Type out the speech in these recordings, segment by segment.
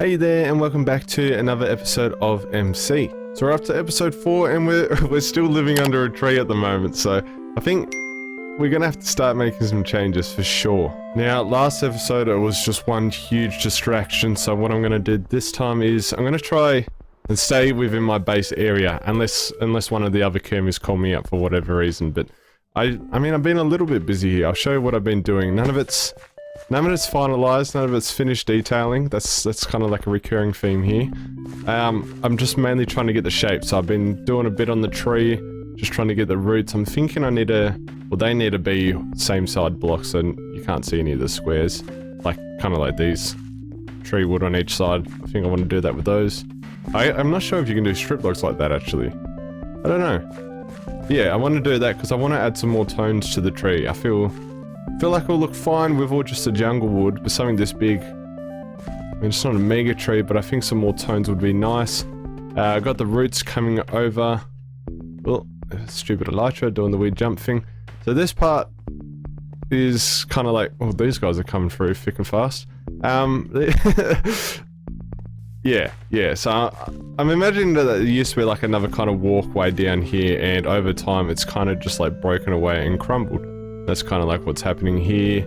Hey there, and welcome back to another episode of MC. So we're up to episode 4, and we're still living under a tree at the moment, so I think we're gonna have to start making some changes for sure. Now, last episode it was just one huge distraction, so what I'm gonna do this time is I'm gonna try and stay within my base area, unless one of the other KERMIEs call me up for whatever reason. But I mean, I've been a little bit busy here. I'll show you what I've been doing. None of it's finalized, none of it's finished detailing. That's kind of like a recurring theme here. I'm just mainly trying to get the shape, so I've been doing a bit on the tree, just trying to get the roots. I'm thinking they need to be same side blocks, and you can't see any of the squares, like kind of like these. Tree wood on each side. I think I want to do that with those. I'm not sure if you can do strip blocks like that actually. I don't know. Yeah, I want to do that because I want to add some more tones to the tree. I feel like it'll look fine with all just a jungle wood, but something this big. I mean, it's not a mega tree, but I think some more tones would be nice. I got the roots coming over. Oh, stupid elytra doing the weird jump thing. So this part is kind of like, oh, these guys are coming through thick and fast. Yeah, so I'm imagining that there used to be like another kind of walkway down here, and over time it's kind of just like broken away and crumbled. That's kind of like what's happening here.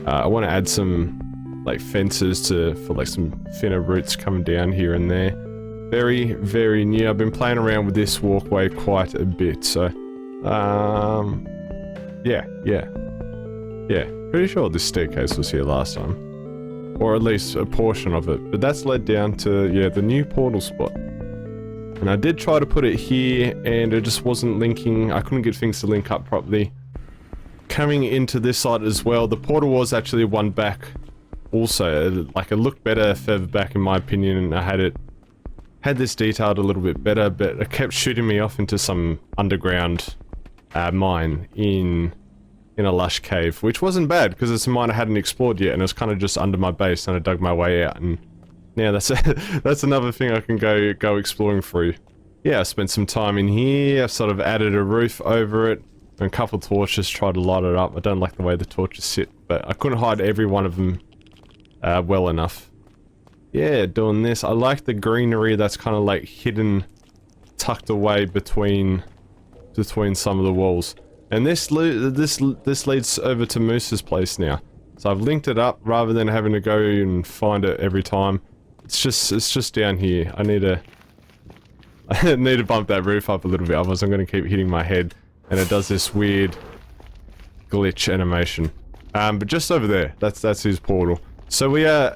I want to add some like fences for like some thinner roots coming down here and there. Very, very new. I've been playing around with this walkway quite a bit, so yeah. Pretty sure this staircase was here last time. Or at least a portion of it, but that's led down to, yeah, the new portal spot. And I did try to put it here, and it just wasn't linking. I couldn't get things to link up properly. Coming into this side as well, the portal was actually one back also. Like, it looked better further back in my opinion, and I had this detailed a little bit better, but it kept shooting me off into some underground mine in a lush cave, which wasn't bad because it's a mine I hadn't explored yet, and it was kind of just under my base, and I dug my way out, and yeah, that's another thing I can go exploring through. Yeah, I spent some time in here. I've sort of added a roof over it, and a couple of torches, tried to light it up. I don't like the way the torches sit, but I couldn't hide every one of them well enough. Yeah, doing this. I like the greenery that's kind of like hidden, tucked away between some of the walls. And this leads over to Moose's place now. So I've linked it up rather than having to go and find it every time. It's just down here. I need to bump that roof up a little bit, otherwise I'm going to keep hitting my head, and it does this weird glitch animation. But just over there, that's his portal. So we are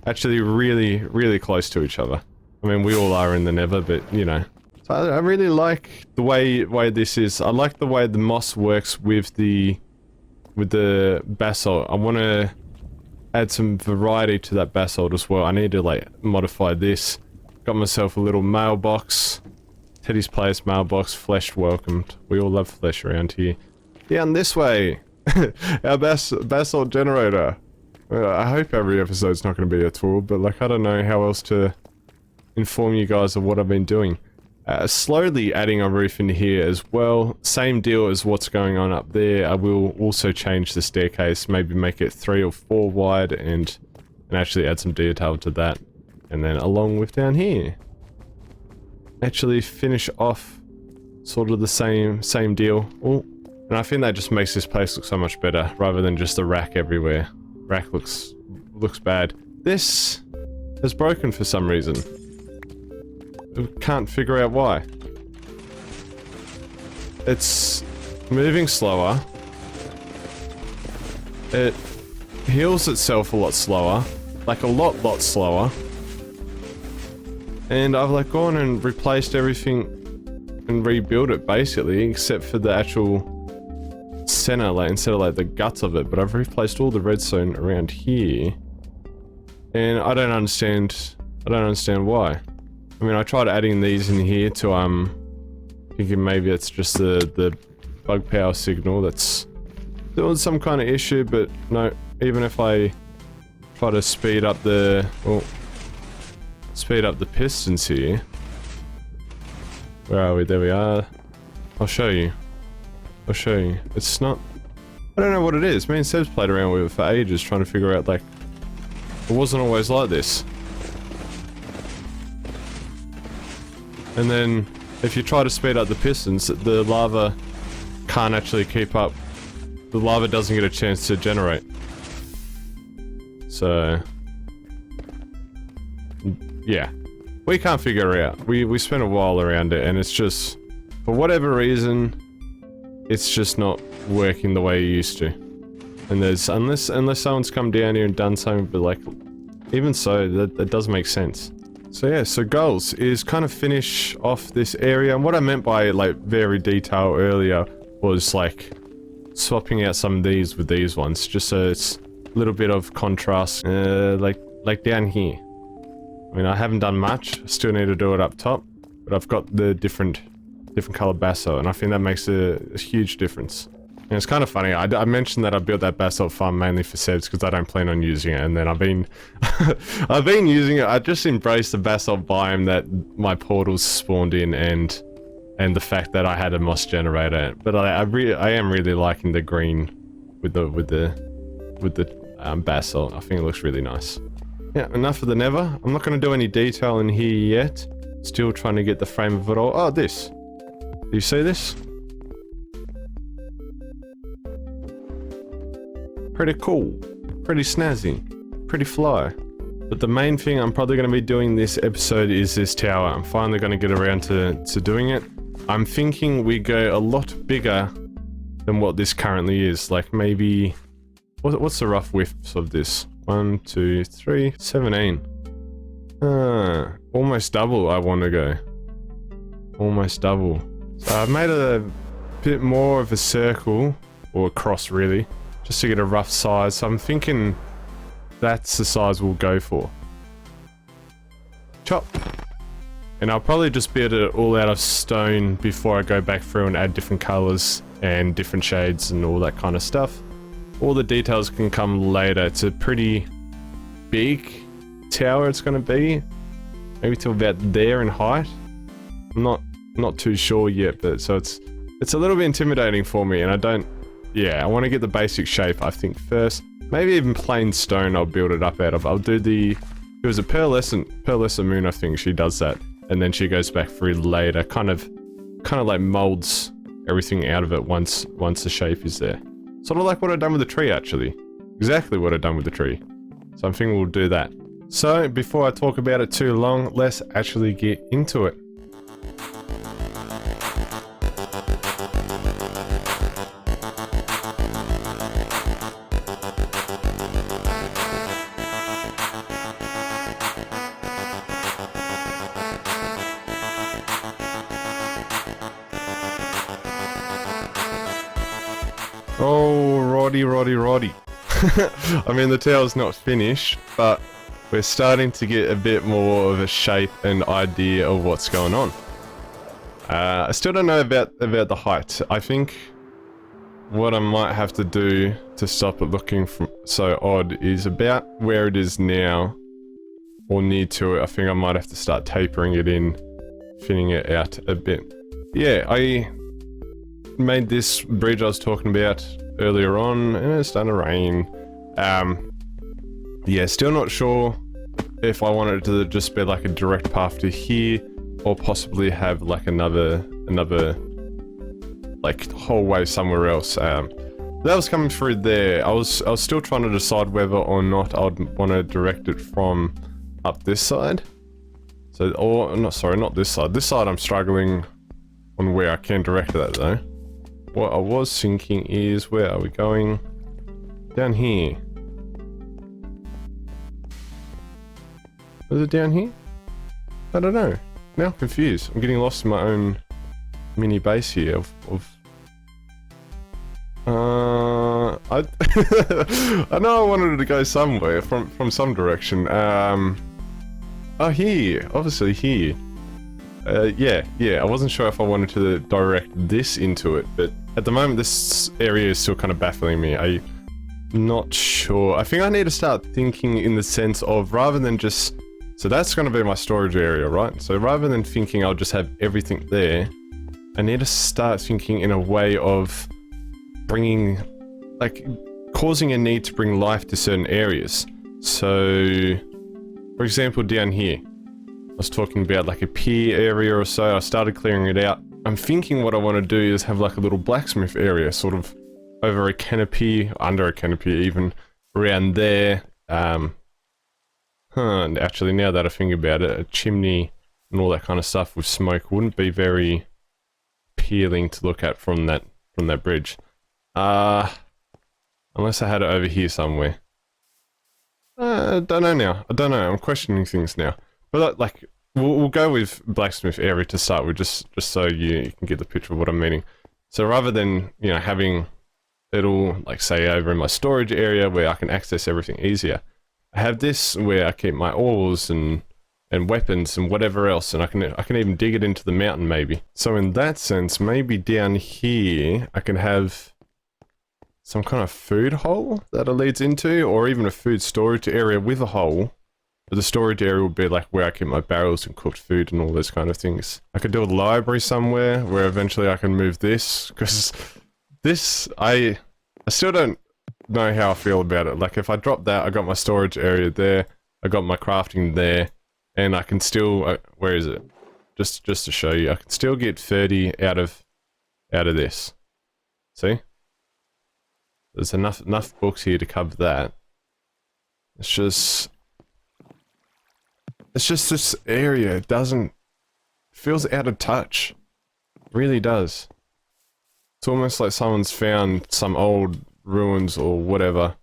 actually really close to each other. I mean, we all are in the nether, but you know. So I really like the way this is. I like the way the moss works with the basalt. I want to add some variety to that basalt as well. I need to like modify this. Got myself a little mailbox. Teddy's Place mailbox. Flesh welcomed. We all love flesh around here. Down this way. Our basalt generator. I hope every episode's not going to be a tour, but like I don't know how else to inform you guys of what I've been doing. Slowly adding a roof in here as well. Same deal as what's going on up there. I will also change the staircase, maybe make it 3 or 4 wide, and actually add some detail to that. And then along with down here, actually finish off sort of the same deal. Oh, and I think that just makes this place look so much better rather than just a rack everywhere. Rack looks bad. This has broken for some reason. Can't figure out why. It's moving slower. It heals itself a lot slower. Like a lot slower. And I've like gone and replaced everything and rebuilt it basically, except for the actual center, like instead of like the guts of it. But I've replaced all the redstone around here. And I don't understand why. I mean, I tried adding these in here to, thinking maybe it's just the bug power signal that's doing some kind of issue, but no, even if I try to speed up the pistons here. Where are we? There we are. I'll show you. It's not, I don't know what it is. Me and Seb's played around with it for ages trying to figure out, like, it wasn't always like this. And then if you try to speed up the pistons, the lava can't actually keep up. The lava doesn't get a chance to generate. So yeah, we can't figure it out. We spent a while around it, and it's just, for whatever reason, it's just not working the way it used to. And there's, unless someone's come down here and done something, but like, even so, that doesn't make sense. So yeah, so goals is kind of finish off this area, and what I meant by like very detailed earlier was like swapping out some of these with these ones, just so it's a little bit of contrast, like down here. I mean, I haven't done much, I still need to do it up top, but I've got the different color basalt, and I think that makes a huge difference. And it's kind of funny, I mentioned that I built that basalt farm mainly for Sebs because I don't plan on using it, and then I've been I've been using it. I just embraced the basalt biome that my portals spawned in, and the fact that I had a moss generator. But I am really liking the green with the basalt. I think it looks really nice. Yeah, enough of the nether. I'm not going to do any detail in here yet. Still trying to get the frame of it all. Oh, this. Do you see this? Pretty cool. Pretty snazzy. Pretty fly. But the main thing I'm probably going to be doing this episode is this tower. I'm finally going to get around to doing it. I'm thinking we go a lot bigger than what this currently is. Like maybe... What's the rough width of this? 1, 2, 3, 17. Almost double I want to go. Almost double. So I've made a bit more of a circle, or a cross really, just to get a rough size. So I'm thinking that's the size we'll go for. Chop. And I'll probably just build it all out of stone before I go back through and add different colors and different shades and all that kind of stuff. All the details can come later. It's a pretty big tower it's going to be. Maybe to about there in height. I'm not too sure yet, but so it's a little bit intimidating for me, and I want to get the basic shape I think first. Maybe even plain stone I'll build it up out of. I'll do it was a pearlescent moon, I think. She does that, and then she goes back through later, kind of like molds everything out of it once the shape is there. Sort of like what I've done with the tree, actually. Exactly what I've done with the tree. So I'm thinking we'll do that. So, before I talk about it too long, let's actually get into it. Oh, Roddy. I mean, the tower's not finished, but we're starting to get a bit more of a shape and idea of what's going on. I still don't know about the height. I think what I might have to do to stop it looking so odd is about where it is now, or near to it. I think I might have to start tapering it in, thinning it out a bit. Yeah, I made this bridge I was talking about earlier on, and it's starting to rain. Yeah, still not sure if I wanted it to just be like a direct path to here, or possibly have like another like hallway somewhere else. That was coming through there. I was still trying to decide whether or not I'd want to direct it from up this side. So, or not this side. This side I'm struggling on where I can direct that though. What I was thinking is, where are we going? Down here. Is it down here? I don't know. Now I'm confused. I'm getting lost in my own mini base here I know I wanted it to go somewhere from some direction. Oh, here. Obviously here. Yeah, I wasn't sure if I wanted to direct this into it, but at the moment this area is still kind of baffling me. I'm not sure. I think I need to start thinking in the sense of, rather than just... So that's going to be my storage area, right? So rather than thinking I'll just have everything there, I need to start thinking in a way of bringing, like, causing a need to bring life to certain areas. So, for example, down here. was talking about like a pier area or so. I started clearing it out. I'm thinking what I want to do is have like a little blacksmith area, sort of over a canopy, under a canopy even, around there. Actually, now that I think about it, a chimney and all that kind of stuff with smoke wouldn't be very appealing to look at from that bridge. Unless I had it over here somewhere. I don't know now. I don't know. I'm questioning things now. But like, we'll go with blacksmith area to start with, just so you can get the picture of what I'm meaning. So rather than, you know, having it all, like, say, over in my storage area where I can access everything easier, I have this where I keep my ores and weapons and whatever else, and I can even dig it into the mountain maybe. So in that sense, maybe down here I can have some kind of food hole that it leads into, or even a food storage area with a hole. But the storage area would be like where I keep my barrels and cooked food and all those kind of things. I could do a library somewhere where eventually I can move this, because this, I still don't know how I feel about it. Like if I drop that, I got my storage area there, I got my crafting there, and I can still, where is it? Just to show you, I can still get 30 out of this. See? There's enough books here to cover that. It's just this area, it feels out of touch. It really does. It's almost like someone's found some old ruins or whatever,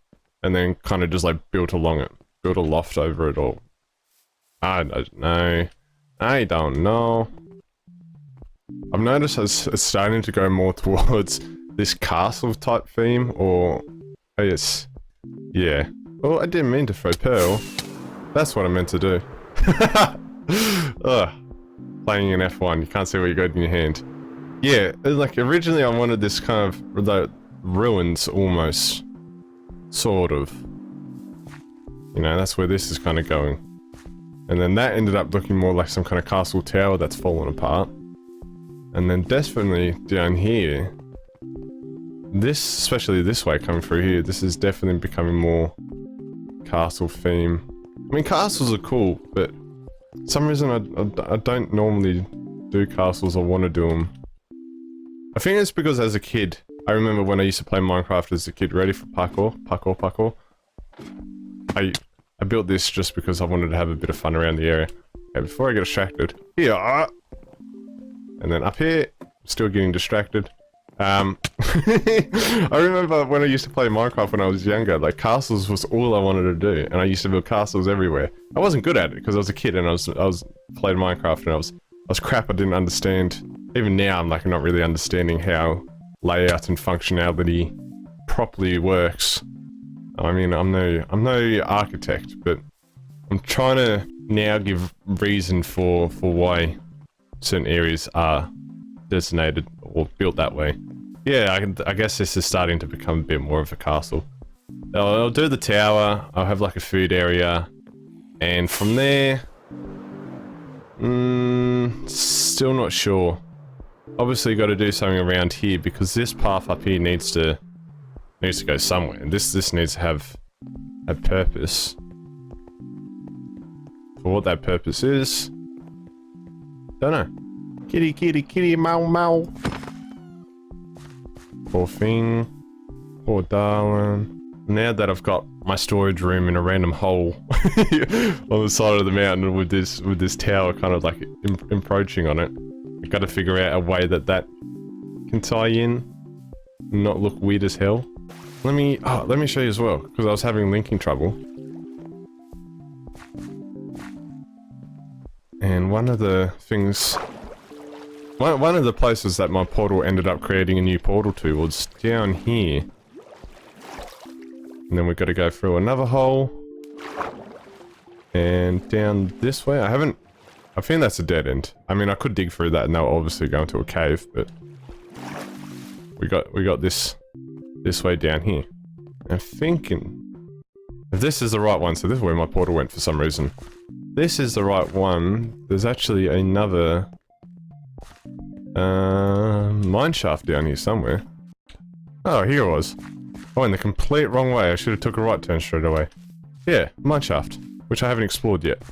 and then kind of just like built along it. Built a loft over it all. I don't know. I don't know. I've noticed it's starting to go more towards this castle type theme, or I guess, yeah. Oh, I didn't mean to throw pearl. That's what I meant to do. Ugh. Playing an F1, you can't see what you got in your hand. Yeah, like originally I wanted this kind of the ruins almost, sort of. You know, that's where this is kind of going. And then that ended up looking more like some kind of castle tower that's fallen apart. And then definitely down here, this, especially this way coming through here, this is definitely becoming more castle theme. I mean, castles are cool, but for some reason I don't normally do castles or want to do them. I think it's because as a kid, I remember when I used to play Minecraft as a kid, ready for parkour. I built this just because I wanted to have a bit of fun around the area. Okay, before I get distracted, here, and then up here, still getting distracted. I remember when I used to play Minecraft when I was younger, like castles was all I wanted to do, and I used to build castles everywhere. I wasn't good at it because I was a kid and I was playing Minecraft and I was crap. I didn't understand. Even now, I'm like not really understanding how layout and functionality properly works. I mean, I'm no architect, but I'm trying to now give reason for why certain areas are designated or built that way. Yeah, I guess this is starting to become a bit more of a castle. I'll do the tower, I'll have like a food area, and from there, still not sure. Obviously got to do something around here because this path up here needs to go somewhere. And this needs to have a purpose. For what that purpose is, don't know. Kitty, kitty, kitty, meow, meow. Poor thing. Poor darling. Now that I've got my storage room in a random hole on the side of the mountain with this tower kind of like encroaching on it, I gotta figure out a way that can tie in and not look weird as hell. Let me show you as well, because I was having linking trouble. And one of the things, one of the places that my portal ended up creating a new portal to was down here. And then we've got to go through another hole. And down this way, I think that's a dead end. I mean, I could dig through that and they'll obviously go into a cave, but we got this way down here. I'm thinking if this is the right one, so this is where my portal went for some reason. This is the right one. There's actually another mine shaft down here somewhere. Oh, here it was. I went the complete wrong way. I should have took a right turn straight away. Yeah, mine shaft, which I haven't explored yet.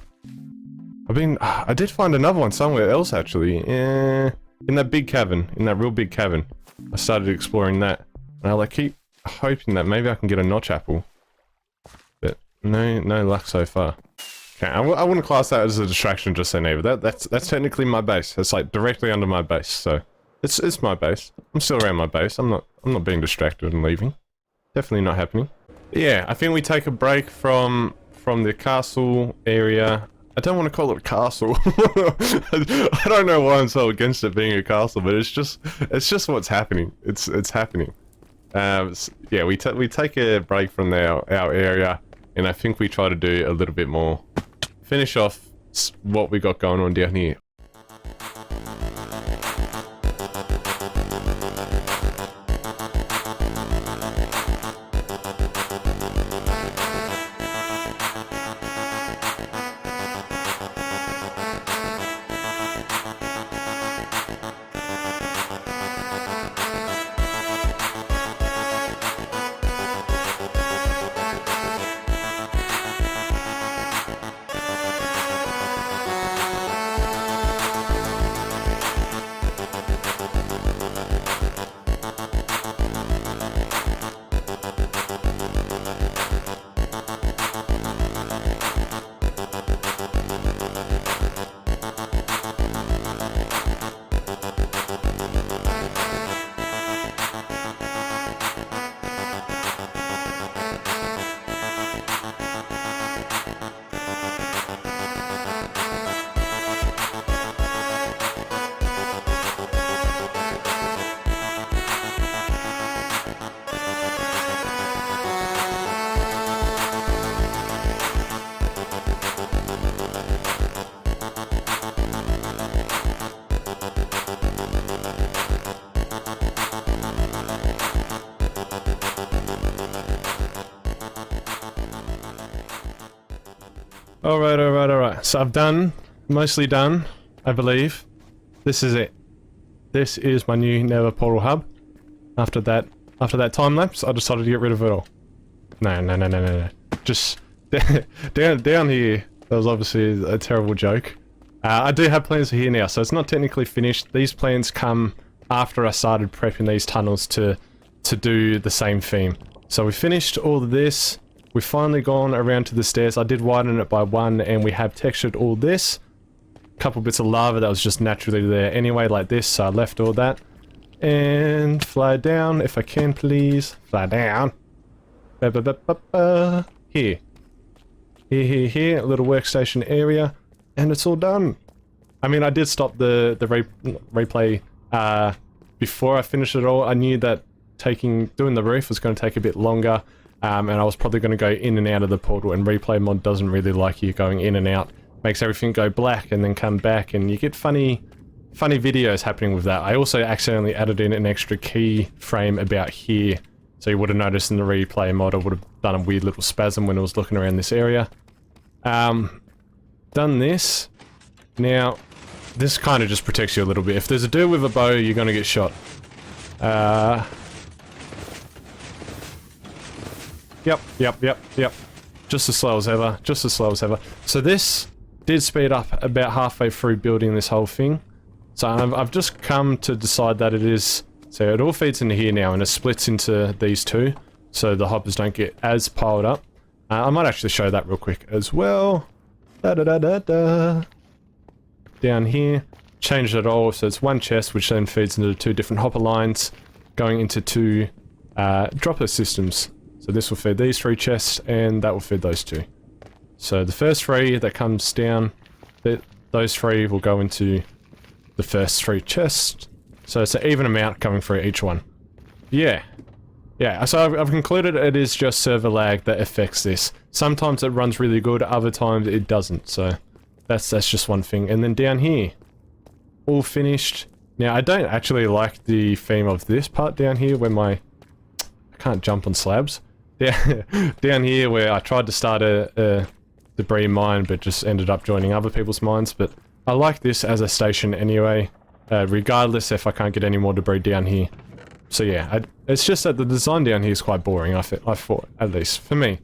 I did find another one somewhere else actually. In that big cavern, in that real big cavern. I started exploring that. And I like keep hoping that maybe I can get a notch apple. But no luck so far. Okay, I wouldn't class that as a distraction just saying either. That's technically my base. It's like directly under my base, so it's my base. I'm still around my base. I'm not being distracted and leaving. Definitely not happening. But yeah, I think we take a break from the castle area. I don't want to call it a castle. I don't know why I'm so against it being a castle, but it's just what's happening. It's happening. Yeah, we take a break from our area, and I think we try to do a little bit more. Finish off what we got going on down here. Alright. So I've done, mostly done, I believe. This is it. This is my new nether portal hub. After that time lapse, I decided to get rid of it all. No. Just down here, that was obviously a terrible joke. I do have plans for here now, so it's not technically finished. These plans come after I started prepping these tunnels to do the same theme. So we finished all of this. We've finally gone around to the stairs. I did widen it by 1, and we have textured all this. A couple bits of lava that was just naturally there anyway, like this, so I left all that. And fly down, if I can please. Fly down. Here. Here, a little workstation area. And it's all done. I mean, I did stop the replay before I finished it all. I knew that doing the roof was going to take a bit longer. And I was probably going to go in and out of the portal, and replay mod doesn't really like you going in and out. Makes everything go black and then come back, and you get funny videos happening with that. I also accidentally added in an extra keyframe about here, so you would have noticed in the replay mod I would have done a weird little spasm when I was looking around this area. Done this. Now, this kind of just protects you a little bit. If there's a dude with a bow, you're going to get shot. Yep. Just as slow as ever. So this did speed up about halfway through building this whole thing. So I've just come to decide that it is... So it all feeds into here now, and it splits into these two, so the hoppers don't get as piled up. I might actually show that real quick as well. Down here, changed it all, so it's one chest, which then feeds into 2 different hopper lines, going into 2 dropper systems. So this will feed these 3 chests, and that will feed those 2. So the first 3 that comes down, those 3 will go into the first 3 chests. So it's an even amount coming through each one. Yeah, so I've concluded it is just server lag that affects this. Sometimes it runs really good, other times it doesn't, so that's just one thing. And then down here, all finished. Now I don't actually like the theme of this part down here where I can't jump on slabs. Down here where I tried to start a debris mine but just ended up joining other people's mines, but I like this as a station anyway, regardless if I can't get any more debris down here. So yeah, it's just that the design down here is quite boring, I thought, at least, for me.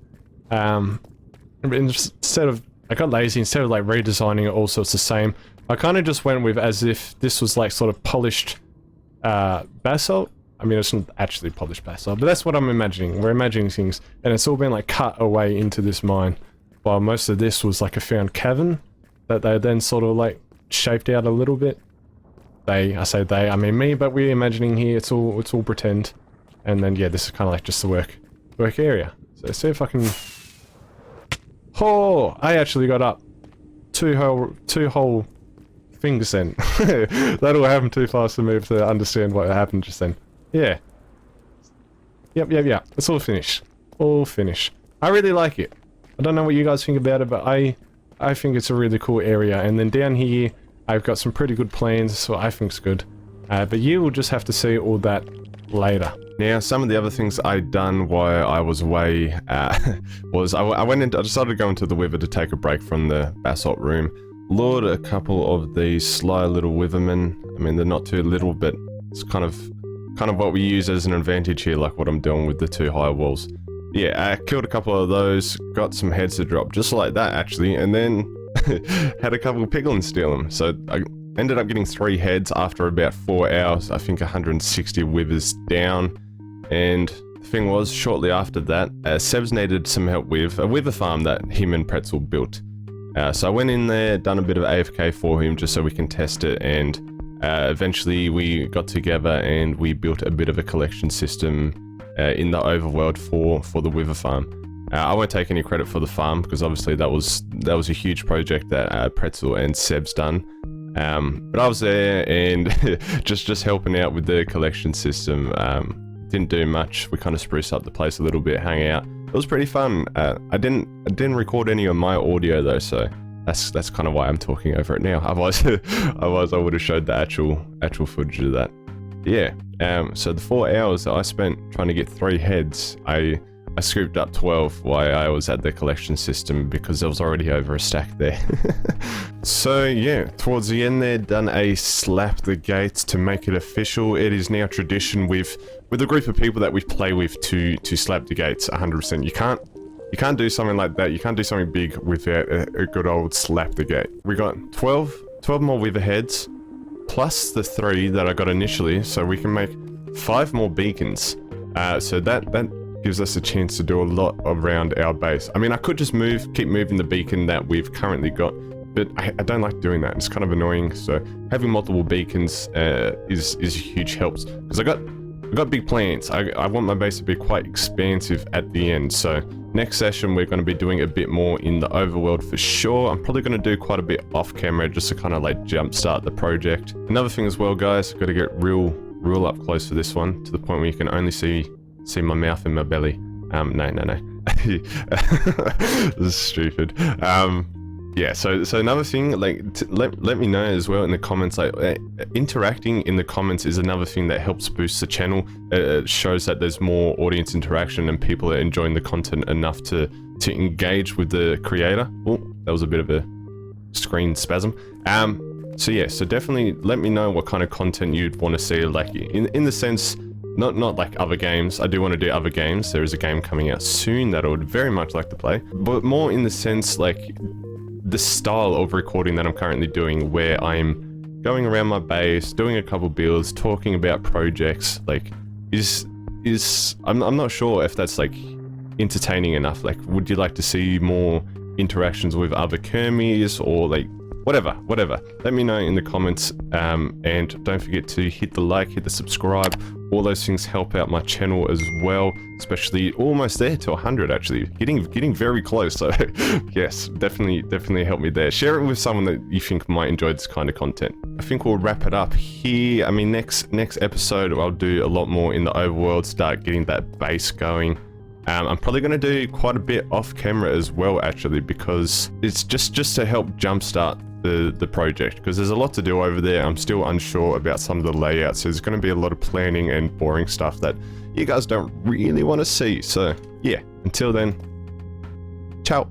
Instead of I got lazy. Instead of like redesigning it all so it's the same, I kind of just went with as if this was like sort of polished basalt. I mean, it's not actually polished basalt, but that's what I'm imagining. We're imagining things, and it's all been like cut away into this mine, while most of this was like a found cavern that they then sort of like shaped out a little bit. I say they, I mean me, but we're imagining here, it's all pretend. And then yeah, this is kind of like just the work area. So see if I can... Oh, I actually got up two whole things then. That all happened too fast for me to understand what happened just then. Yeah. Yep. It's all finished. All finished. I really like it. I don't know what you guys think about it, but I think it's a really cool area. And then down here, I've got some pretty good plans, so I think it's good. But you will just have to see all that later. Now, some of the other things I'd done while I was away was I decided to go into the Wither to take a break from the basalt room. Lured a couple of these sly little Withermen. I mean, they're not too little, but it's kind of what we use as an advantage here, like what I'm doing with the 2 high walls. Yeah, I killed a couple of those, got some heads to drop, just like that actually, and then had a couple of piglins steal them. So I ended up getting 3 heads after about 4 hours, I think 160 withers down. And the thing was, shortly after that, Sebs needed some help with a wither farm that him and Pretzel built. So I went in there, done a bit of AFK for him just so we can test it, and eventually we got together and we built a bit of a collection system in the overworld for the wither farm. I won't take any credit for the farm because obviously that was a huge project that Pretzel and Seb's done. But I was there and just helping out with the collection system. Didn't do much. We kind of spruced up the place a little bit, hang out. It was pretty fun. I didn't record any of my audio though, so that's kind of why I'm talking over it now. Otherwise I would have showed the actual footage of that. Yeah. So the 4 hours that I spent trying to get 3 heads, I scooped up 12 while I was at the collection system because there was already over a stack there. So yeah, towards the end there, done a slap the gates to make it official. It is now tradition with a group of people that we play with to slap the gates 100%. You can't do something like that. You can't do something big without a good old slap the gate. We got 12 more wither heads plus the 3 that I got initially, so we can make 5 more beacons. So that gives us a chance to do a lot around our base. I mean, I could just keep moving the beacon that we've currently got, but I don't like doing that. It's kind of annoying. So having multiple beacons is a huge help because I got big plans. I want my base to be quite expansive at the end. So next session we're going to be doing a bit more in the overworld for sure. I'm probably going to do quite a bit off camera just to kind of like jumpstart the project. Another thing as well, guys, I've got to get real up close for this one, to the point where you can only see my mouth and my belly. No. This is stupid. Yeah, so another thing, like, let me know as well in the comments, like, interacting in the comments is another thing that helps boost the channel. It shows that there's more audience interaction and people are enjoying the content enough to engage with the creator. Oh, that was a bit of a screen spasm. So yeah, so definitely let me know what kind of content you'd want to see, like, in the sense, not like other games. I do want to do other games. There is a game coming out soon that I would very much like to play, but more in the sense, like, the style of recording that I'm currently doing, where I'm going around my base, doing a couple builds, talking about projects, like, I'm not sure if that's, like, entertaining enough. Like, would you like to see more interactions with other KERMIEs, or, like, whatever, let me know in the comments. And don't forget to hit the like, hit the subscribe. All those things help out my channel as well, especially almost there to 100 actually, getting very close. So yes, definitely help me there. Share it with someone that you think might enjoy this kind of content. I think we'll wrap it up here. I mean, next episode I'll do a lot more in the overworld, start getting that base going. I'm probably going to do quite a bit off camera as well actually, because it's just to help jumpstart the project, because there's a lot to do over there. I'm still unsure about some of the layouts, so there's going to be a lot of planning and boring stuff that you guys don't really want to see. So yeah, until then, ciao.